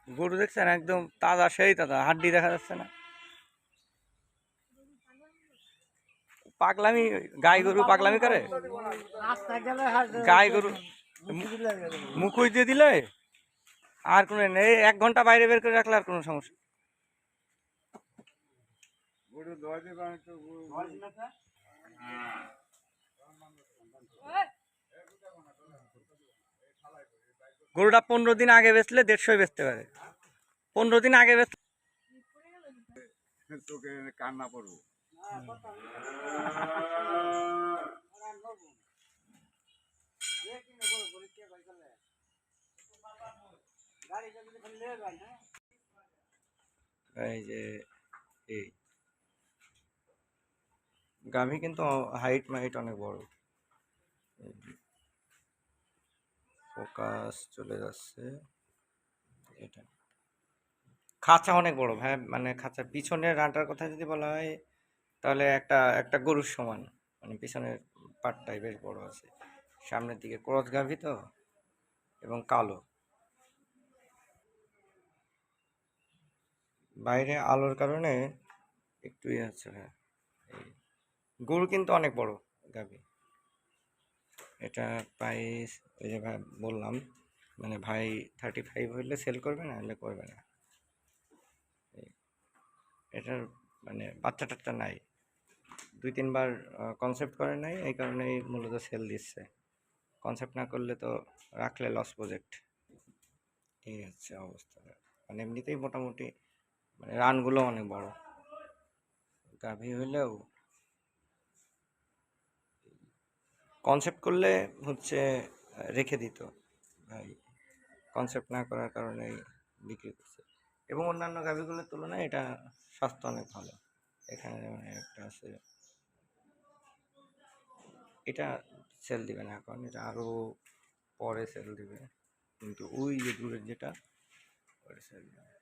গরু দেখছেন একদম তাজা, সেই তাজা, হাড্ডি দেখা যাচ্ছে না। পাগলামি, গাই গরু পাগলামি করে। গাই গরু মুখই দিয়ে দিলে আর কোনো নেই, 1 ঘন্টা বাইরে বের করে রাখলে আর কোনো সমস্যা। গরুটা 15 দিন আগে বেচলে 150 বেচতে পারে। 15 দিন আগে বেচলে তোকে কান্না পড়বো। এই যে এই গাভী কিন্তু হাইট মাইট অনেক বড়। ফোকাস চলে যাচ্ছে। এটা খাঁচা অনেক বড় ভাই, মানে খাঁচা পিছনের রানটার কথা যদি বলা হয় তাহলে একটা একটা গরুর সমান, মানে পিছনের পাটটাই বেশ বড় আছে। সামনের দিকে ক্রস গাভী তো, এবং কালো। বাইরে আলোর কারণে একটু ইয়ে হচ্ছে ভাই। এই গরু কিন্তু অনেক বড় গাভী। এটা প্রাইস ওই যে ভাই বললাম, মানে ভাই 35 হইলে সেল করবে, না হলে করবে না। এটার মানে বাচ্চা টাচ্চা নাই, 2-3 বার কনসেপ্ট করে নাই, এই কারণেই মূলত সেল দিচ্ছে। কনসেপ্ট না করলে তো রাখলে লস প্রজেক্ট। এই হচ্ছে অবস্থা। মানে এমনিতেই মোটামুটি মানে রানগুলো অনেক বড়। গাভী হইলেও কনসেপ্ট করলে হচ্ছে রেখে দিত ভাই, কনসেপ্ট না করার কারণেই বিক্রি করছে। এবং অন্যান্য গাভীগুলোর তুলনায় এটা স্বাস্থ্য অনেক ভালো। এখানে যেমন একটা আছে, এটা সেল দিবে না এখন, এটা আরও পরে সেল দিবে, কিন্তু ওই যে দূরের যেটা ওটা সেল দিবে।